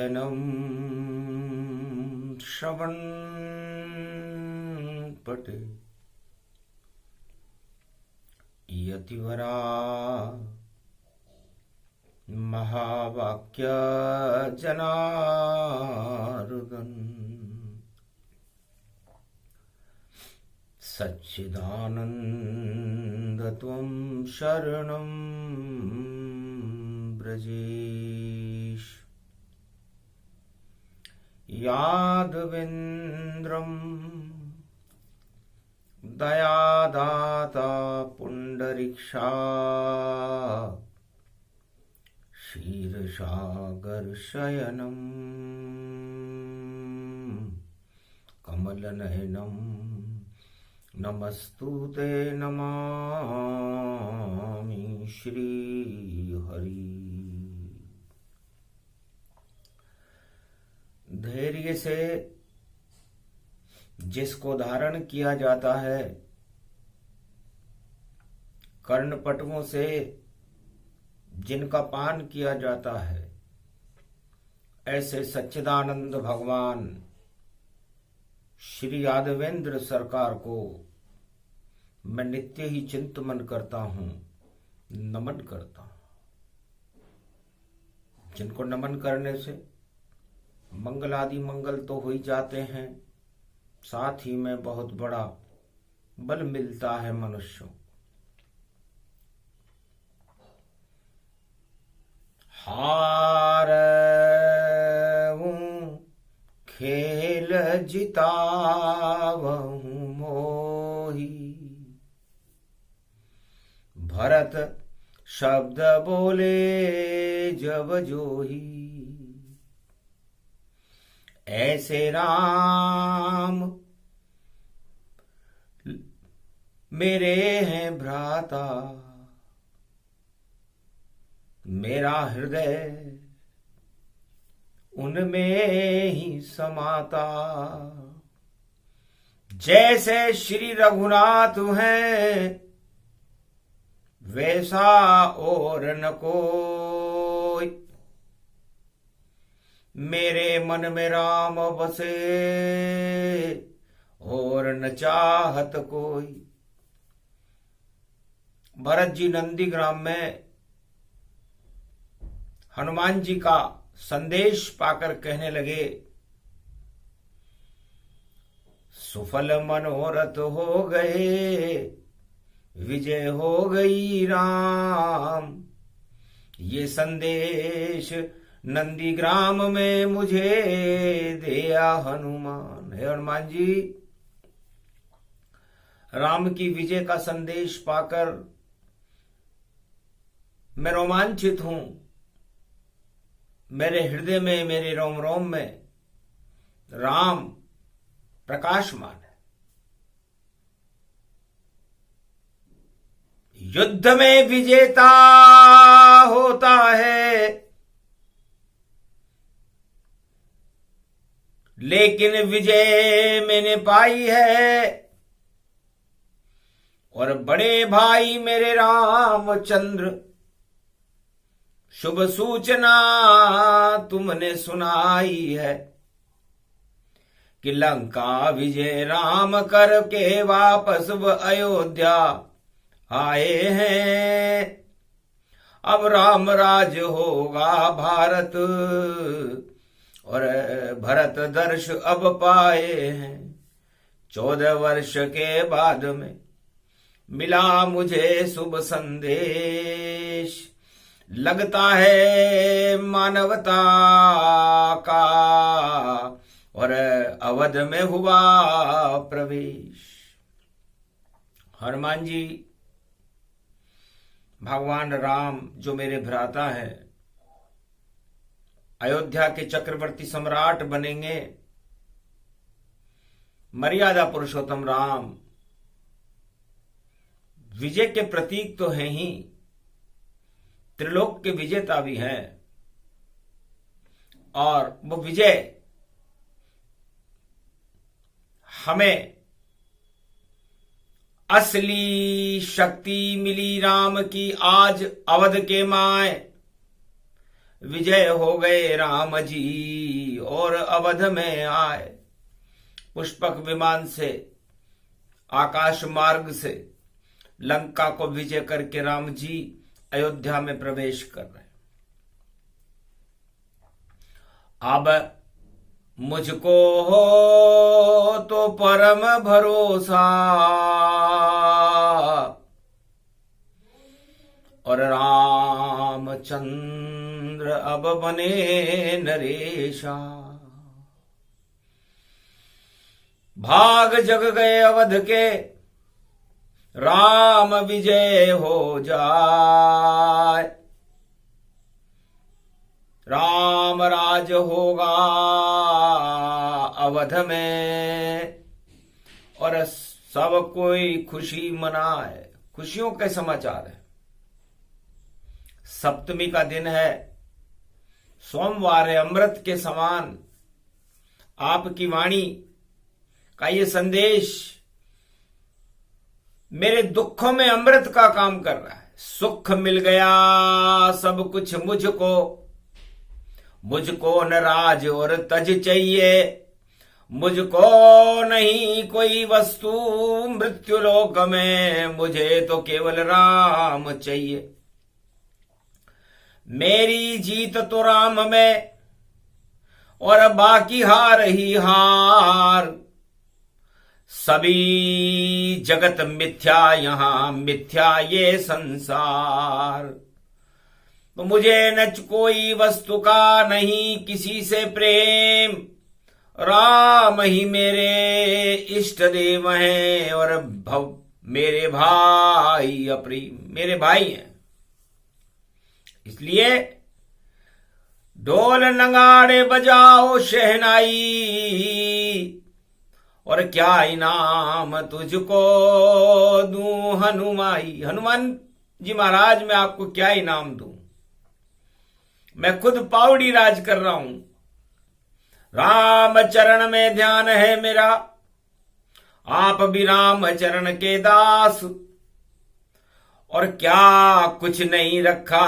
शयनं श्रवणपटे यतिवरा महावाक्य जनार्दन सच्चिदानंद त्वं शरणं ब्रजेश यादवेन्द्रं दयादाता पुंडरीक्षा क्षीरसागरशयनं कमलनयनं नमस्तुते नमामि श्रीहरि। धैर्य से जिसको धारण किया जाता है, कर्णपटुओं से जिनका पान किया जाता है, ऐसे सच्चिदानंद भगवान श्री यादवेंद्र सरकार को मैं नित्य ही चिंतन करता हूं, नमन करता हूं। जिनको नमन करने से मंगल आदि मंगल तो हो ही जाते हैं, साथ ही में बहुत बड़ा बल मिलता है मनुष्यों। हारऊं खेल जितावहूं मोही, भरत शब्द बोले जब जोही। ऐसे राम मेरे हैं भ्राता, मेरा हृदय उनमें ही समाता। जैसे श्री रघुनाथ हैं वैसा और न कोई, मेरे मन में राम बसे और न चाहत कोई। भरत जी नंदीग्राम में हनुमान जी का संदेश पाकर कहने लगे, सुफल मनोरथ हो गए, विजय हो गई राम। ये संदेश नंदीग्राम में मुझे दिया हनुमान। हे हनुमान जी, राम की विजय का संदेश पाकर मैं रोमांचित हूं। मेरे हृदय में, मेरे रोम रोम में राम प्रकाशमान है। युद्ध में विजेता होता है, लेकिन विजय मैंने पाई है। और बड़े भाई मेरे रामचंद्र, शुभ सूचना तुमने सुनाई है कि लंका विजय राम करके वापस अयोध्या आए हैं। अब राम राज होगा भारत, और भरत दर्श अब पाए हैं। 14 वर्ष के बाद में मिला मुझे शुभ संदेश, लगता है मानवता का, और अवध में हुआ प्रवेश। हनुमान जी भगवान राम जो मेरे भ्राता हैं, अयोध्या के चक्रवर्ती सम्राट बनेंगे। मर्यादा पुरुषोत्तम राम विजय के प्रतीक तो हैं ही, त्रिलोक के विजेता भी हैं। और वो विजय हमें असली शक्ति मिली राम की आज अवध के माय। विजय हो गए राम जी और अवध में आए। पुष्पक विमान से, आकाश मार्ग से लंका को विजय करके राम जी अयोध्या में प्रवेश कर रहे। अब मुझको हो तो परम भरोसा और रामचंद्र अब बने नरेशा। भाग जग गए अवध के, राम विजय हो जाए। राम राज होगा अवध में और सब कोई खुशी मनाए। खुशियों के समाचार है। सप्तमी का दिन है, सोमवार है, अमृत के समान आपकी वाणी का ये संदेश मेरे दुखों में अमृत का काम कर रहा है। सुख मिल गया सब कुछ मुझको, मुझको न राज और तज चाहिए, मुझको नहीं कोई वस्तु मृत्युलोक में, मुझे तो केवल राम चाहिए। मेरी जीत तो राम में और बाकी हार ही हार। सभी जगत मिथ्या, यहां मिथ्या ये संसार। तो मुझे न कोई वस्तु का नहीं किसी से प्रेम, राम ही मेरे इष्ट देव हैं और भव मेरे भाई अप्रीम, मेरे भाई हैं। इसलिए ढोल नगाड़े बजाओ शहनाई, और क्या इनाम तुझको दूं हनुमाई। हनुमान जी महाराज, मैं आपको क्या इनाम दूं? मैं खुद पावड़ी राज कर रहा हूं। राम चरण में ध्यान है मेरा, आप भी राम चरण के दास। और क्या कुछ नहीं रखा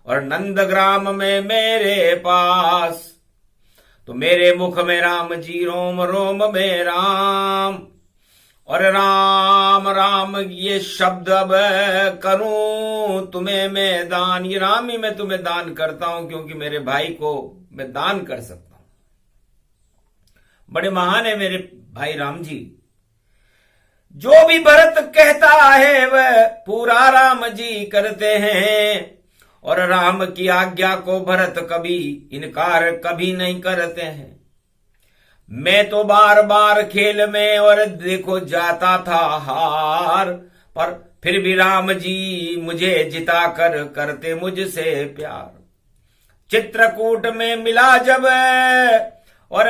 और नंदग्राम में मेरे पास। तो मेरे मुख में राम जी, रोम रोम में राम। और राम राम ये शब्द अब करूं तुम्हें मैं दान। ये राम ही मैं तुम्हें दान करता हूं, क्योंकि मेरे भाई को मैं दान कर सकता हूं। बड़े महान है मेरे भाई राम जी। जो भी भरत कहता है वह पूरा राम जी करते हैं, और राम की आज्ञा को भरत कभी इनकार कभी नहीं करते हैं। मैं तो बार बार खेल में और देखो जाता था हार, पर फिर भी राम जी मुझे जिता कर करते मुझसे प्यार। चित्रकूट में मिला जब और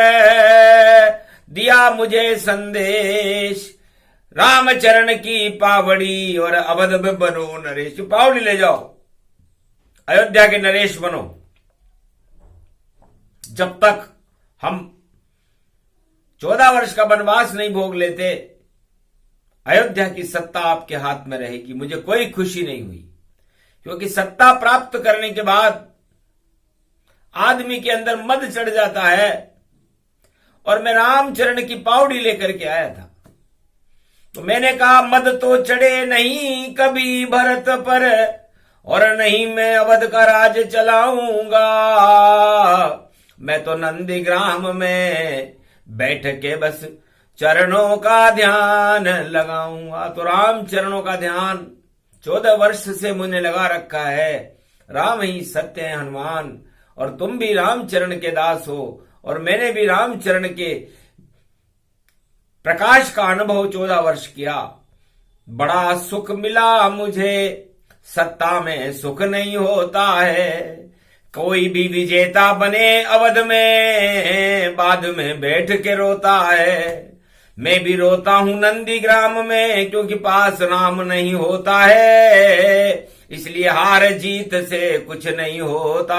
दिया मुझे संदेश, रामचरण की पावड़ी और अवध में बनो नरेश। पावड़ी ले जाओ, अयोध्या के नरेश बनो। जब तक हम 14 वर्ष का वनवास नहीं भोग लेते, अयोध्या की सत्ता आपके हाथ में रहेगी। मुझे कोई खुशी नहीं हुई, क्योंकि सत्ता प्राप्त करने के बाद आदमी के अंदर मद चढ़ जाता है। और मैं रामचरण की पावड़ी लेकर के आया था, तो मैंने कहा मद तो चढ़े नहीं कभी भरत पर, और नहीं मैं अवध का राज चलाऊंगा। मैं तो नंदीग्राम में बैठ के बस चरणों का ध्यान लगाऊंगा। तो राम चरणों का ध्यान 14 वर्ष से मुझे लगा रखा है। राम ही सत्य है हनुमान, और तुम भी रामचरण के दास हो, और मैंने भी रामचरण के प्रकाश का अनुभव 14 वर्ष किया। बड़ा सुख मिला मुझे, सत्ता में सुख नहीं होता है। कोई भी विजेता बने अवध में, बाद में बैठ के रोता है। मैं भी रोता हूं नंदीग्राम में, क्योंकि पास राम नहीं होता है। इसलिए हार जीत से कुछ नहीं होता,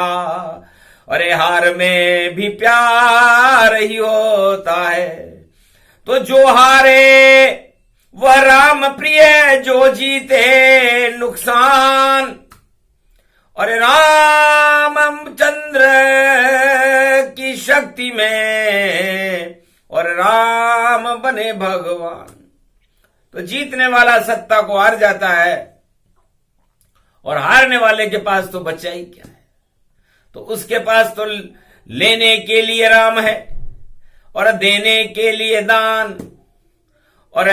अरे हार में भी प्यार ही होता है। तो जो हारे वह राम प्रिय, जो जीते नुकसान। और रामचंद्र की शक्ति में और राम बने भगवान। तो जीतने वाला सत्ता को हार जाता है और हारने वाले के पास तो बचा ही क्या है। तो उसके पास तो लेने के लिए राम है और देने के लिए दान, और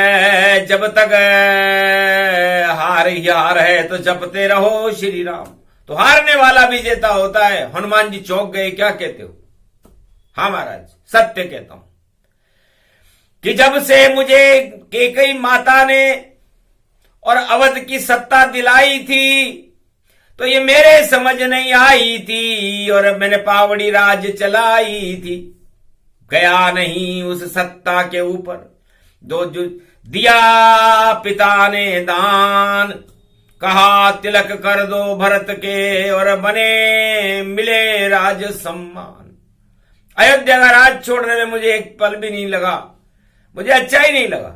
जब तक हार ही हार है तो जपते रहो श्री राम। तो हारने वाला विजेता होता है। हनुमान जी चौंक गए, क्या कहते हो? हाँ महाराज, सत्य कहता हूं कि जब से मुझे कैकेयी माता ने और अवध की सत्ता दिलाई थी तो ये मेरे समझ नहीं आई थी और मैंने पावड़ी राज चलाई थी। गया नहीं उस सत्ता के ऊपर जो दिया पिता ने दान। कहा तिलक कर दो भरत के और बने मिले राज सम्मान। अयोध्या का राज छोड़ने में मुझे एक पल भी नहीं लगा, मुझे अच्छा ही नहीं लगा,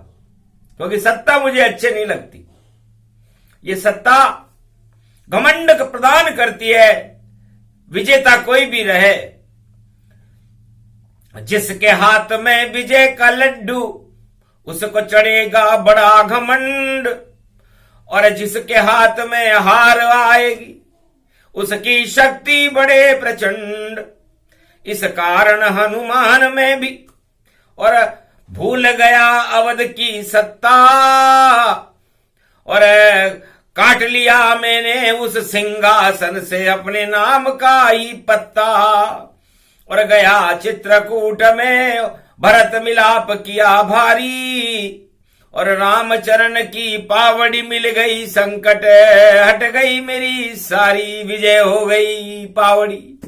क्योंकि सत्ता मुझे अच्छे नहीं लगती। ये सत्ता घमंड प्रदान करती है, विजेता कोई भी रहे। जिसके हाथ में विजय का लड्डू उसको चढ़ेगा बड़ा घमंड, और जिसके हाथ में हार आएगी उसकी शक्ति बड़े प्रचंड। इस कारण हनुमान में भी और भूल गया अवध की सत्ता, और काट लिया मैंने उस सिंहासन से अपने नाम का ही पत्ता। और गया चित्रकूट में भरत मिलाप किया भारी, और रामचरण की पावड़ी मिल गई संकट हट गई मेरी सारी। विजय हो गई पावड़ी,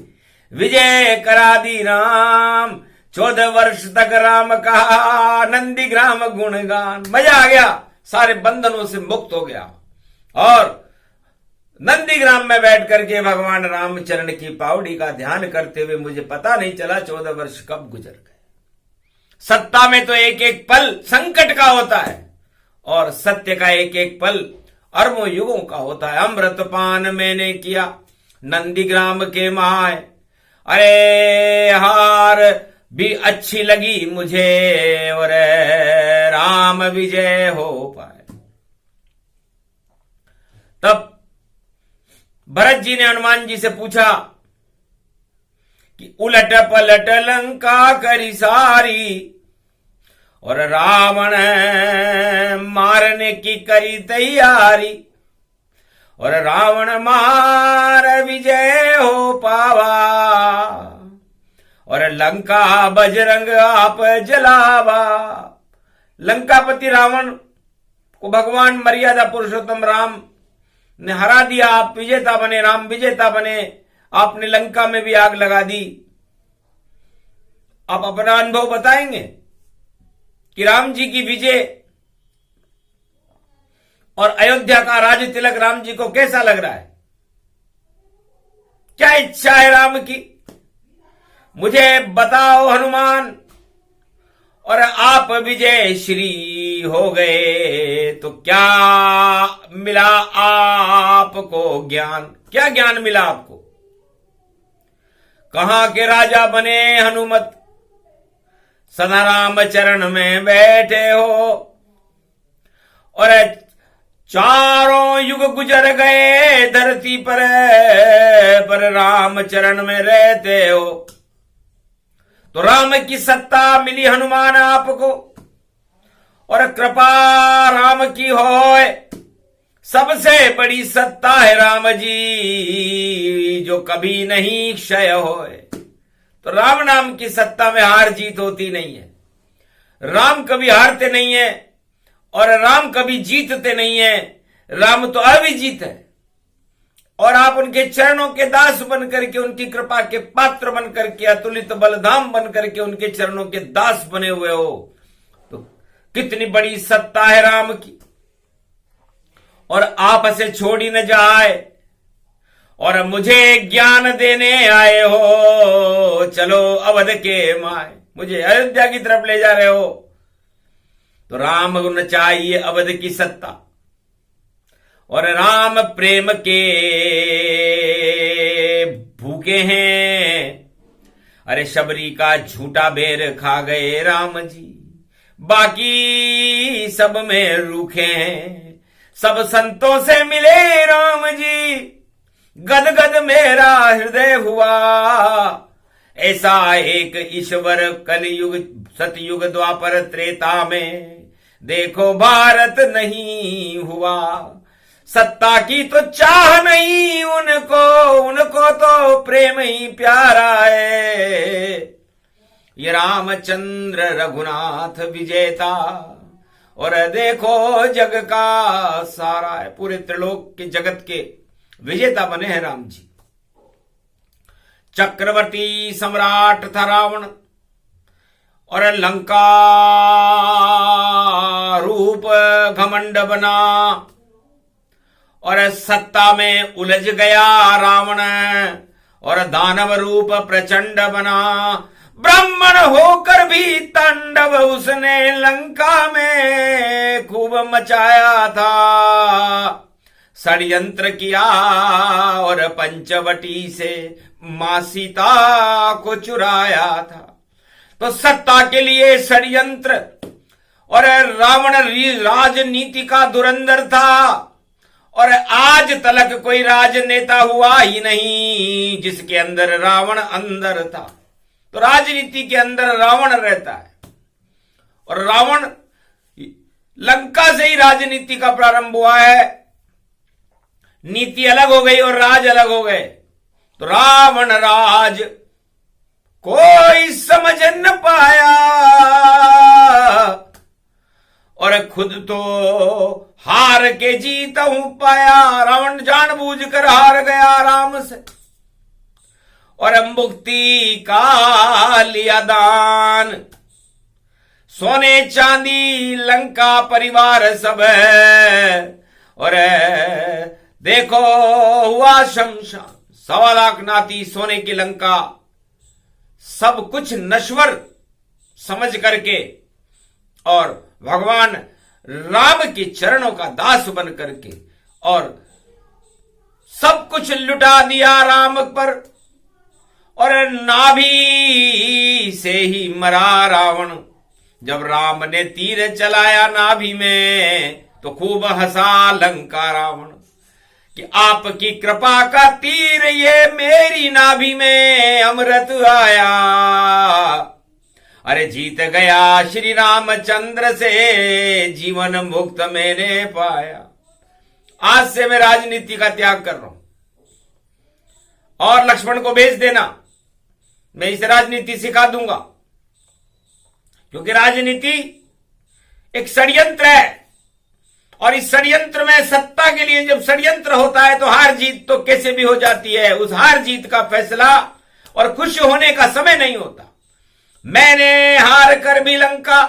विजय करा दी राम। 14 वर्ष तक राम का नंदीग्राम गुणगान। मजा आ गया, सारे बंधनों से मुक्त हो गया और नंदीग्राम में बैठ करके भगवान रामचरण की पावड़ी का ध्यान करते हुए मुझे पता नहीं चला 14 वर्ष कब गुजर गए। सत्ता में तो एक एक पल संकट का होता है और सत्य का एक एक पल अरबों युगों का होता है। अमृतपान मैंने किया नंदीग्राम के माय, अरे हार भी अच्छी लगी मुझे और राम विजय हो पाए। तब भरत जी ने हनुमान जी से पूछा कि उलट पलट लंका करी सारी, और रावण मारने की करी तैयारी, और रावण मार विजय हो पावा, और लंका बजरंग आप जलावा। लंकापति रावण को भगवान मर्यादा पुरुषोत्तम राम ने हरा दिया। आप विजेता बने, राम विजेता बने। आपने लंका में भी आग लगा दी। आप अपना अनुभव बताएंगे कि राम जी की विजय और अयोध्या का राज तिलक राम जी को कैसा लग रहा है? क्या इच्छा है राम की? मुझे बताओ हनुमान। और आप विजय श्री हो गए तो क्या मिला आपको ज्ञान? क्या ज्ञान मिला आपको? कहां के राजा बने हनुमत, सदा राम चरण में बैठे हो, और चारों युग गुजर गए धरती पर राम चरण में रहते हो। तो राम की सत्ता मिली हनुमान आपको, और कृपा राम की होए। सबसे बड़ी सत्ता है राम जी, जो कभी नहीं क्षय होए। तो राम नाम की सत्ता में हार जीत होती नहीं है। राम कभी हारते नहीं है और राम कभी जीतते नहीं है। राम तो अविजीत है, और आप उनके चरणों के दास बन करके, उनकी कृपा के पात्र बन करके, अतुलित बलधाम बन करके उनके चरणों के दास बने हुए हो। तो कितनी बड़ी सत्ता है राम की, और आप से छोड़ी न जाए, और मुझे ज्ञान देने आए हो। चलो अवध के माए, मुझे अयोध्या की तरफ ले जा रहे हो। तो राम गुण चाहिए अवध की सत्ता, और राम प्रेम के भूखे हैं। अरे शबरी का झूठा बेर खा गए राम जी, बाकी सब में रूखे हैं। सब संतों से मिले राम जी, गदगद मेरा हृदय हुआ। ऐसा एक ईश्वर कलयुग सतयुग द्वापर त्रेता में देखो भारत नहीं हुआ। सत्ता की तो चाह नहीं उनको, उनको तो प्रेम ही प्यारा है। ये रामचंद्र रघुनाथ विजेता, और देखो जग का सारा है, पूरे त्रिलोक के जगत के विजेता बने हैं राम जी। चक्रवर्ती सम्राट था रावण, और लंका रूप घमंड बना, और सत्ता में उलझ गया रावण, और दानव रूप प्रचंड बना। ब्राह्मण होकर भी तांडव उसने लंका में खूब मचाया था। षड्यंत्र किया और पंचवटी से मां सीता को चुराया था। तो सत्ता के लिए षड्यंत्र, और रावण राजनीति का धुरंधर था। और आज तलक कोई राजनेता हुआ ही नहीं जिसके अंदर रावण अंदर था। तो राजनीति के अंदर रावण रहता है, और रावण लंका से ही राजनीति का प्रारंभ हुआ है। नीति अलग हो गई और राज अलग हो गए। तो रावण राज कोई समझ न पाया, और खुद तो हार के जीता हूं पाया। रावण जानबूझकर हार गया राम से, और मुक्ति का लिया दान। सोने चांदी लंका परिवार सब है, और देखो हुआ शमशान। 1.25 लाख नाती सोने की लंका, सब कुछ नश्वर समझ करके, और भगवान राम के चरणों का दास बन करके, और सब कुछ लुटा दिया राम पर। और नाभि से ही मरा रावण। जब राम ने तीर चलाया नाभि में, तो खूब हंसा लंका रावण कि आपकी कृपा का तीर ये मेरी नाभि में अमृत आया। अरे जीत गया श्री रामचंद्र से, जीवन मुक्त मैंने पाया। आज से मैं राजनीति का त्याग कर रहा हूं, और लक्ष्मण को भेज देना, मैं इसे राजनीति सिखा दूंगा। क्योंकि राजनीति एक षड्यंत्र है, और इस षड्यंत्र में सत्ता के लिए जब षड्यंत्र होता है तो हार जीत तो कैसे भी हो जाती है। उस हार जीत का फैसला और खुश होने का समय नहीं होता। मैंने हार कर भी लंका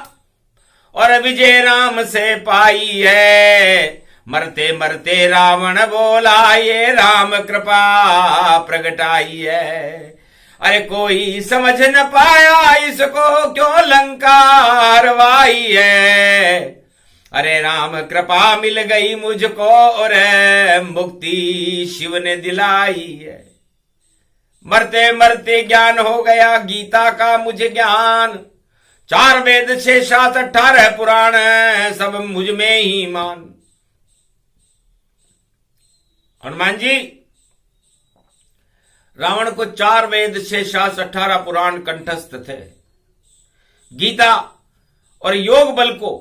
और विजय राम से पाई है। मरते मरते रावण बोला ये राम कृपा प्रगटाई है। अरे कोई समझ न पाया इसको क्यों लंका हरवाई है। अरे राम कृपा मिल गई मुझको और मुक्ति शिव ने दिलाई है। मरते मरते ज्ञान हो गया गीता का मुझे ज्ञान। 4 वेद 6 शास्त्र 18 पुराण सब मुझ में ही मान। हनुमान जी रावण को 4 वेद 6 शास्त्र 18 पुराण कंठस्थ थे। गीता और योग बल को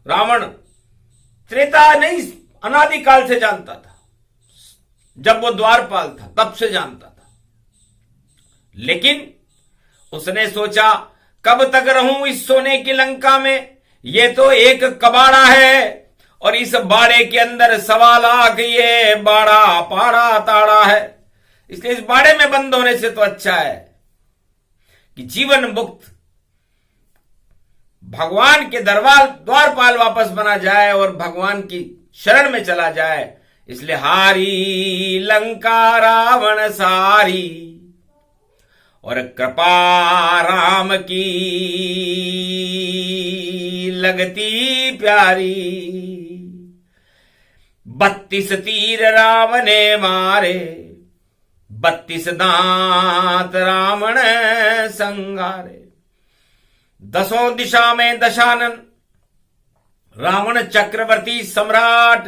रावण त्रेता नहीं अनादिकाल से जानता था। जब वो द्वारपाल था तब से जानता था। लेकिन उसने सोचा कब तक रहूं इस सोने की लंका में। ये तो एक कबाड़ा है और इस बाड़े के अंदर 1.25 लाख ये बाड़ा पाड़ा ताड़ा है। इसलिए इस बाड़े में बंद होने से तो अच्छा है कि जीवन मुक्त भगवान के दरबार द्वारपाल वापस बना जाए और भगवान की शरण में चला जाए। इसलिए हारी लंका रावण सारी और कृपा राम की लगती प्यारी। 32 तीर राम ने मारे, 32 दांत रावण संगारे। 10 दिशा में दशानन, रावण चक्रवर्ती सम्राट।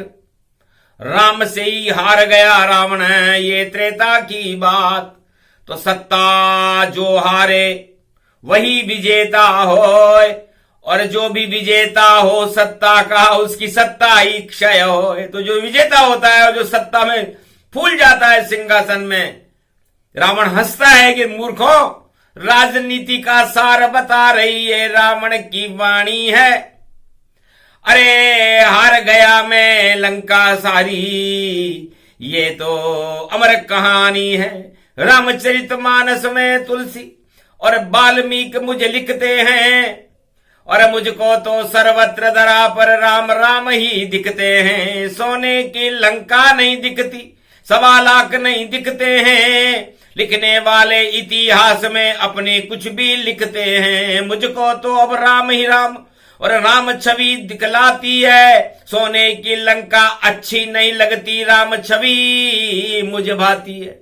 राम से ही हार गया रावण, ये त्रेता की बात। तो सत्ता जो हारे वही विजेता होए, और जो भी विजेता हो सत्ता का, उसकी सत्ता ही क्षय होए। तो जो विजेता होता है और जो सत्ता में फूल जाता है सिंहासन में, रावण हंसता है कि मूर्खों, राजनीति का सार बता रही है रावण की वाणी है। अरे हार गया मैं लंका सारी, ये तो अमर कहानी है। रामचरितमानस में तुलसी और वाल्मीकि मुझे लिखते हैं, और मुझको तो सर्वत्र धरा पर राम राम ही दिखते हैं। सोने की लंका नहीं दिखती, 1.25 लाख नहीं दिखते हैं, लिखने वाले इतिहास में अपने कुछ भी लिखते हैं। मुझको तो अब राम ही राम और राम छवि दिखलाती है। सोने की लंका अच्छी नहीं लगती, राम छवि मुझे भाती है।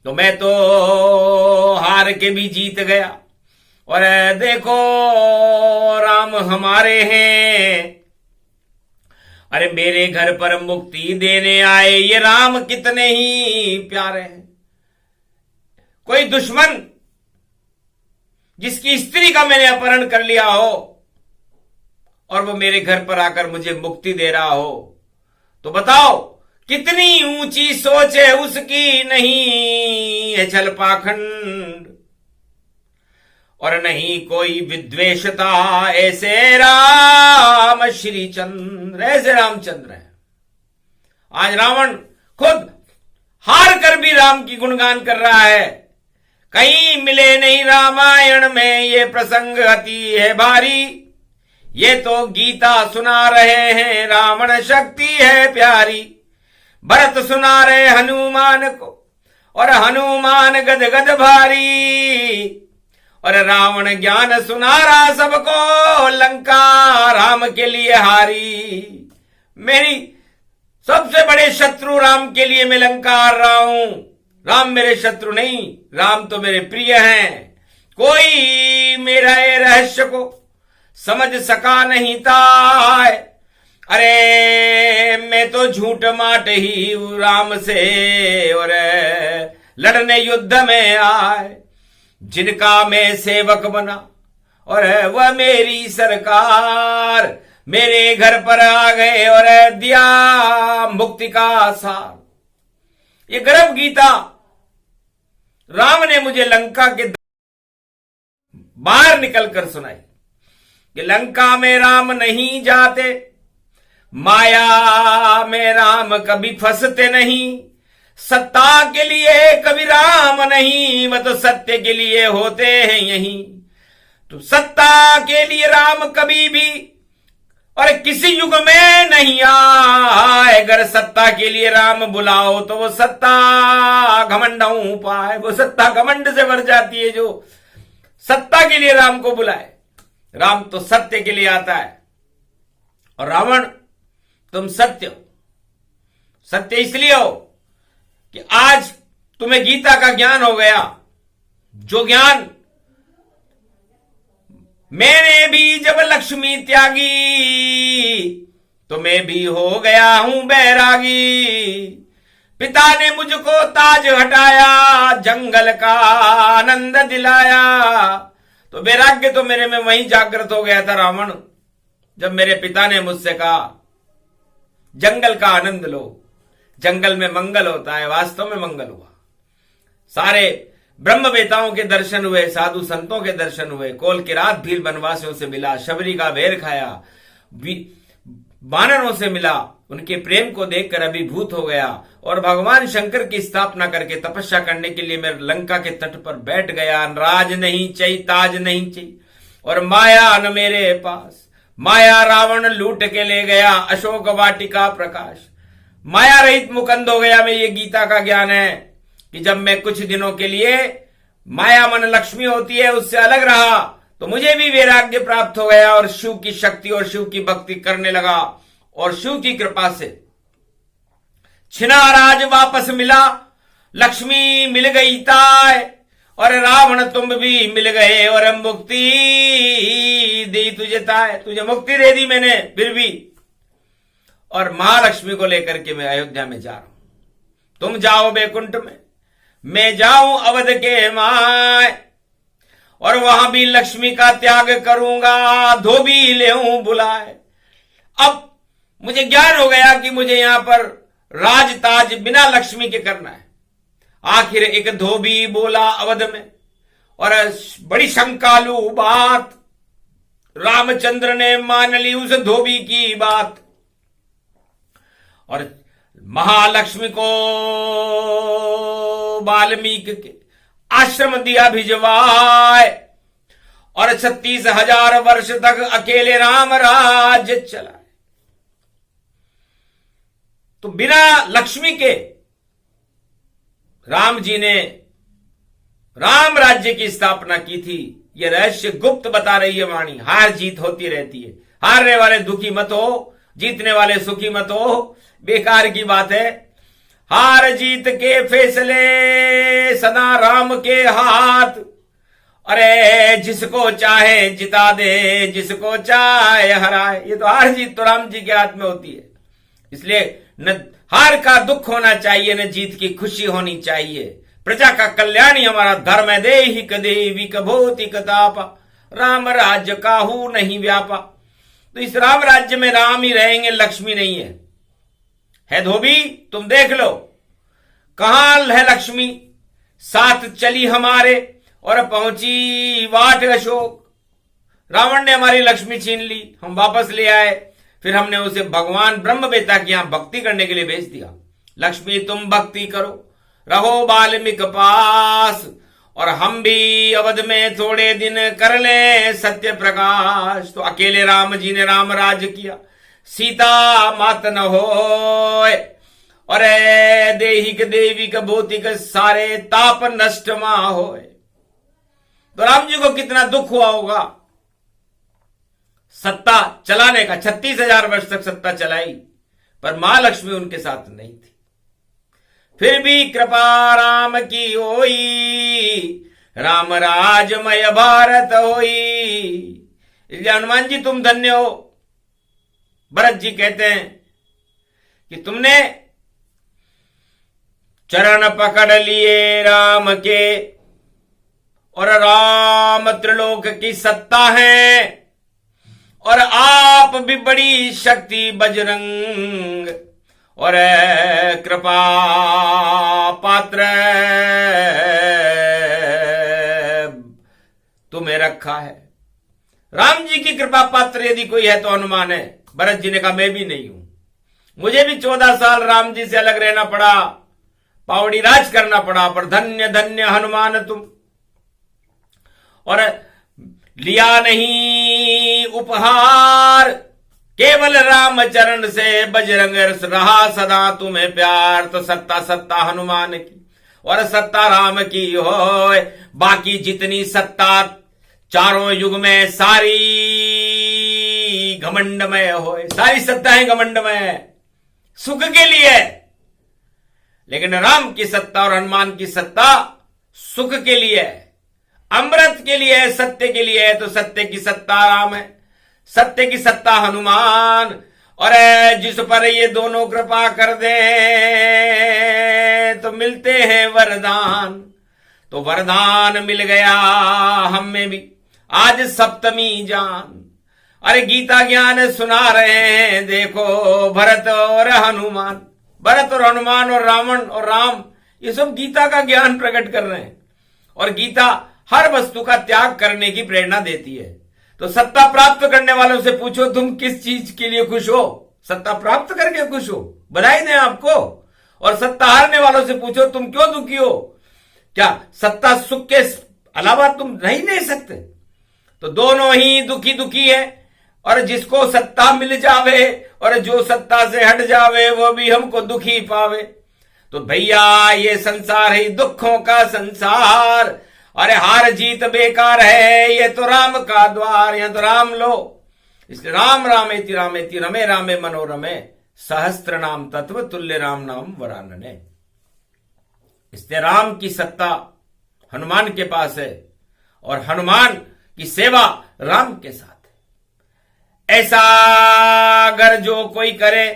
तो मैं तो हार के भी जीत गया, और देखो राम हमारे हैं। अरे मेरे घर पर मुक्ति देने आए ये राम कितने ही प्यारे हैं। कोई दुश्मन जिसकी स्त्री का मैंने अपहरण कर लिया हो और वो मेरे घर पर आकर मुझे मुक्ति दे रहा हो, तो बताओ कितनी ऊंची सोच है उसकी। नहीं है छल पाखंड और नहीं कोई विद्वेषता, ऐसे राम श्री चंद्र, ऐसे रामचंद्र है। आज रावण खुद हार कर भी राम की गुणगान कर रहा है। कहीं मिले नहीं रामायण में ये प्रसंग अति है भारी, ये तो गीता सुना रहे हैं रावण शक्ति है प्यारी। भरत सुना रहे हनुमान को और हनुमान गद गद भारी, और रावण ज्ञान सुना रहा सबको, लंका राम के लिए हारी। मेरी सबसे बड़े शत्रु राम के लिए मैं लंका हार रहा हूं। राम मेरे शत्रु नहीं, राम तो मेरे प्रिय हैं। कोई मेरा ये रहस्य को समझ सका नहीं था। अरे मैं तो झूठ माट ही राम से, और लड़ने युद्ध में आए। जिनका मैं सेवक बना और वह मेरी सरकार, मेरे घर पर आ गए और दिया मुक्ति का सार। ये गर्भ गीता राम ने मुझे लंका के बाहर निकलकर सुनाई कि लंका में राम नहीं जाते, माया में राम कभी फंसते नहीं। सत्ता के लिए कभी राम नहीं, वह तो सत्य के लिए होते हैं यहीं। तो सत्ता के लिए राम कभी भी और किसी युग में नहीं आए। अगर सत्ता के लिए राम बुलाओ तो वो सत्ता घमंडों पाए, वो सत्ता घमंड से भर जाती है जो सत्ता के लिए राम को बुलाए। राम तो सत्य के लिए आता है, और रावण तुम सत्य हो। सत्य इसलिए हो कि आज तुम्हें गीता का ज्ञान हो गया, जो ज्ञान मैंने भी जब लक्ष्मी त्यागी तो मैं भी हो गया हूं बैरागी। पिता ने मुझको ताज हटाया, जंगल का आनंद दिलाया। तो वैराग्य तो मेरे में वहीं जागृत हो गया था रावण, जब मेरे पिता ने मुझसे कहा जंगल का आनंद लो, जंगल में मंगल होता है। वास्तव में मंगल हुआ। सारे ब्रह्मवेताओं के दर्शन हुए, साधु संतों के दर्शन हुए। कोल की रात भील बनवासियों से मिला, शबरी का बेर खाया, वानरों से मिला। उनके प्रेम को देखकर अभिभूत हो गया, और भगवान शंकर की स्थापना करके तपस्या करने के लिए मैं लंका के तट पर बैठ गया। राज नहीं चाहिए, ताज नहीं चाहिए, और माया न मेरे पास। माया रावण लूट के ले गया, अशोक वाटिका प्रकाश। माया रहित मुकंद हो गया मैं। ये गीता का ज्ञान है कि जब मैं कुछ दिनों के लिए माया मन लक्ष्मी होती है उससे अलग रहा, तो मुझे भी वैराग्य प्राप्त हो गया, और शिव की शक्ति और शिव की भक्ति करने लगा। और शिव की कृपा से छिना राज वापस मिला, लक्ष्मी मिल गई ताय, और रावण तुम भी मिल गए, और मुक्ति दी तुझे ताय। तुझे मुक्ति दे दी मैंने फिर भी, और महालक्ष्मी को लेकर के मैं अयोध्या में जा रहा हूं। तुम जाओ बैकुंठ में, मैं जाऊं अवध के माय, और वहां भी लक्ष्मी का त्याग करूंगा, धोबी लेऊं बुलाए। अब मुझे ज्ञान हो गया कि मुझे यहां पर राज ताज बिना लक्ष्मी के करना है। आखिर एक धोबी बोला अवध में, और बड़ी शंकालु बात, रामचंद्र ने मान ली उस धोबी की बात, और महालक्ष्मी को वाल्मीकि के आश्रम दिया भिजवाए, और 36,000 वर्ष तक अकेले राम राज्य चला। तो बिना लक्ष्मी के राम जी ने राम राज्य की स्थापना की थी। यह रहस्य गुप्त बता रही है वाणी। हार जीत होती रहती है, हारने वाले दुखी मत हो, जीतने वाले सुखी मत हो, बेकार की बात है। हार जीत के फैसले सदा राम के हाथ, अरे जिसको चाहे जिता दे, जिसको चाहे हराए। ये तो हार जीत तो राम जी के हाथ में होती है। इसलिए न हार का दुख होना चाहिए, न जीत की खुशी होनी चाहिए। प्रजा का कल्याण ही हमारा धर्म है। देहिक देविक भौतिक तापा, राम राज्य काहू नहीं व्यापा। तो इस राम राज्य में राम ही रहेंगे, लक्ष्मी नहीं है धोबी तुम देख लो कहां है लक्ष्मी। साथ चली हमारे और पहुंची वाट अशोक। रावण ने हमारी लक्ष्मी छीन ली, हम वापस ले आए, फिर हमने उसे भगवान ब्रह्मवेता के यहां भक्ति करने के लिए भेज दिया। लक्ष्मी तुम भक्ति करो, रहो वाल्मीकि पास, और हम भी अवध में थोड़े दिन कर ले सत्य प्रकाश। तो अकेले राम जी ने राम राज किया, सीता मात न होय, और देहिक देविक भौतिक सारे ताप नष्ट मा होय। तो राम जी को कितना दुख हुआ होगा सत्ता चलाने का। 36,000 वर्ष तक सत्ता चलाई, पर महालक्ष्मी उनके साथ नहीं थी। फिर भी कृपा राम की होई, राम राजमय भारत होई। इसलिए हनुमान जी तुम धन्य हो। भरत जी कहते हैं कि तुमने चरण पकड़ लिए राम के, और राम त्रिलोक की सत्ता है, और आप भी बड़ी शक्ति बजरंग, और कृपा पात्र तुम्हें रखा है। राम जी की कृपा पात्र यदि कोई है तो हनुमान है। भरत जी ने कहा मैं भी नहीं हूं, मुझे भी 14 साल राम जी से अलग रहना पड़ा, पावड़ी राज करना पड़ा, पर धन्य धन्य हनुमान तुम। और लिया नहीं उपहार, केवल राम चरण से बजरंग रहा सदा तुम्हें प्यार। तो सत्ता सत्ता हनुमान की, और सत्ता राम की हो। बाकी जितनी सत्ता चारों युग में सारी घमंडमय हो, सारी सत्ताएं घमंडमय, सुख के लिए। लेकिन राम की सत्ता और हनुमान की सत्ता सुख के लिए, अमृत के लिए, सत्य के लिए है। तो सत्य की सत्ता राम है, सत्य की सत्ता हनुमान। और जिस पर ये दोनों कृपा कर दे तो मिलते हैं वरदान। तो वरदान मिल गया हमें भी आज सप्तमी जान। अरे गीता ज्ञान सुना रहे हैं देखो भरत और हनुमान। भरत और हनुमान और रावण और राम, ये सब गीता का ज्ञान प्रकट कर रहे हैं। और गीता हर वस्तु का त्याग करने की प्रेरणा देती है। तो सत्ता प्राप्त करने वालों से पूछो तुम किस चीज के लिए खुश हो। सत्ता प्राप्त करके खुश हो, बधाई दें आपको। और सत्ता हारने वालों से पूछो तुम क्यों दुखी हो। क्या सत्ता सुख के अलावा तुम नहीं ले सकते। तो दोनों ही दुखी दुखी है। और जिसको सत्ता मिल जावे और जो सत्ता से हट जावे वो भी हमको दुखी पावे। तो भैया ये संसार ही दुखों का संसार। अरे हार जीत बेकार है, ये तो राम का द्वार, यहां तो राम लो। इसलिए राम रामेति रामेति रमे रामे मनोरमे। सहस्त्र नाम तत्व तुल्य राम नाम वरानने। इसलिए राम की सत्ता हनुमान के पास है और हनुमान की सेवा राम के साथ है। ऐसा अगर जो कोई करे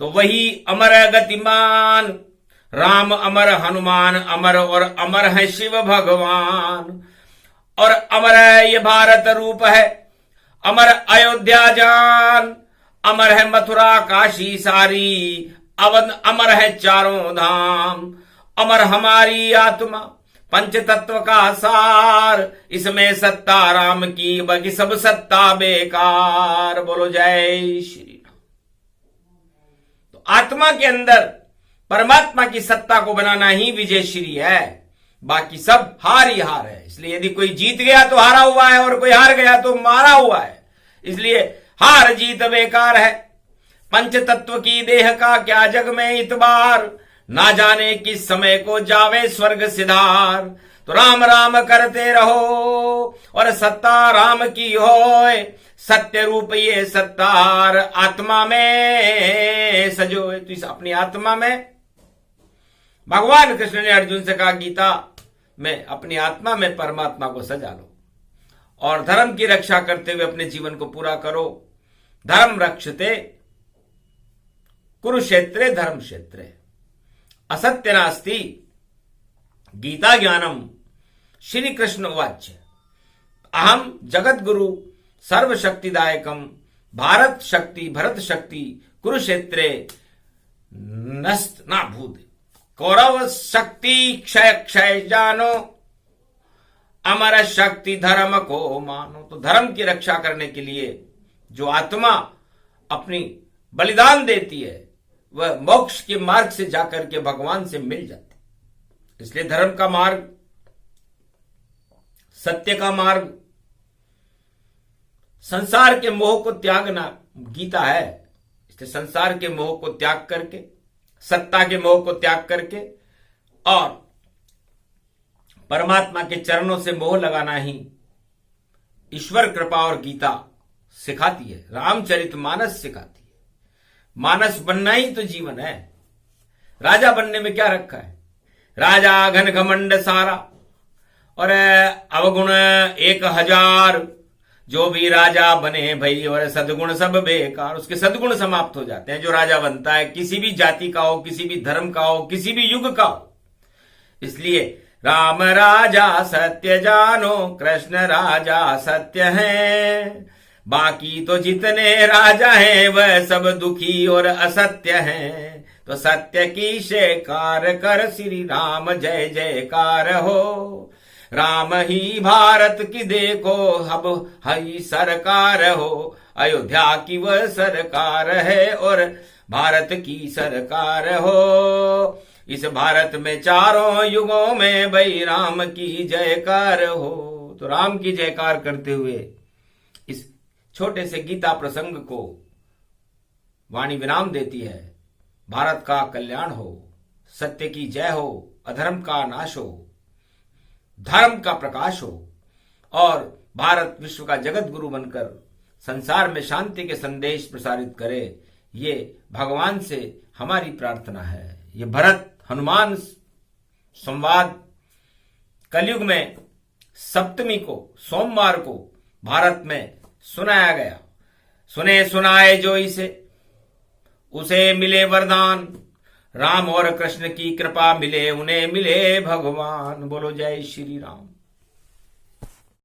तो वही अमर गतिमान। राम अमर, हनुमान अमर और अमर है शिव भगवान। और अमर है ये भारत रूप है, अमर अयोध्या जान, अमर है मथुरा काशी सारी, अवध अमर है चारों धाम। अमर हमारी आत्मा पंच तत्व का सार, इसमें सत्ता राम की बाकी सब सत्ता बेकार। बोलो जय श्री राम। तो आत्मा के अंदर परमात्मा की सत्ता को बनाना ही विजयश्री है, बाकी सब हार ही हार है। इसलिए यदि कोई जीत गया तो हारा हुआ है और कोई हार गया तो मारा हुआ है। इसलिए हार जीत बेकार है। पंच तत्व की देह का क्या जग में इतबार, ना जाने किस समय को जावे स्वर्ग सिधार। तो राम राम करते रहो और सत्ता राम की होए, सत्य रूप ये सत्तार आत्मा में सजोए। तो इस अपनी आत्मा में भगवान कृष्ण ने अर्जुन से कहा गीता में अपनी आत्मा में परमात्मा को सजा लो और धर्म की रक्षा करते हुए अपने जीवन को पूरा करो। धर्म रक्षते कुरुक्षेत्रे धर्म क्षेत्रे असत्य नास्ति गीता ज्ञानम। श्री कृष्ण उवाच अहम जगत गुरु सर्वशक्तिदायकम भारत शक्ति भरत शक्ति कुरुक्षेत्रे नस्त ना भूत। कौरव शक्ति क्षय क्षय जानो, अमर शक्ति धर्म को मानो। तो धर्म की रक्षा करने के लिए जो आत्मा अपनी बलिदान देती है वह मोक्ष के मार्ग से जाकर के भगवान से मिल जाती। इसलिए धर्म का मार्ग, सत्य का मार्ग, संसार के मोह को त्यागना गीता है। इसलिए संसार के मोह को त्याग करके, सत्ता के मोह को त्याग करके और परमात्मा के चरणों से मोह लगाना ही ईश्वर कृपा और गीता सिखाती है। रामचरित मानस सिखाती है। मानस बनना ही तो जीवन है। राजा बनने में क्या रखा है? राजा घन घमंड सारा और अवगुण 1000। जो भी राजा बने भाई और सदगुण सब बेकार, उसके सदगुण समाप्त हो जाते हैं। जो राजा बनता है किसी भी जाति का हो, किसी भी धर्म का हो, किसी भी युग का हो। इसलिए राम राजा सत्य जानो, कृष्ण राजा सत्य है, बाकी तो जितने राजा हैं वह सब दुखी और असत्य हैं। तो सत्य की शेकार कर श्री राम जय जयकार हो। राम ही भारत की देखो अब हई सरकार हो। अयोध्या की वह सरकार है और भारत की सरकार हो। इस भारत में चारों युगों में भाई राम की जयकार हो। तो राम की जयकार करते हुए इस छोटे से गीता प्रसंग को वाणी विराम देती है। भारत का कल्याण हो, सत्य की जय हो, अधर्म का नाश हो, धर्म का प्रकाश हो और भारत विश्व का जगत गुरु बनकर संसार में शांति के संदेश प्रसारित करे। ये भगवान से हमारी प्रार्थना है। ये भरत हनुमान संवाद कलयुग में सप्तमी को, सोमवार को भारत में सुनाया गया। सुने सुनाए जो इसे, उसे मिले वरदान। राम और कृष्ण की कृपा मिले, उन्हें मिले भगवान। बोलो जय श्री राम।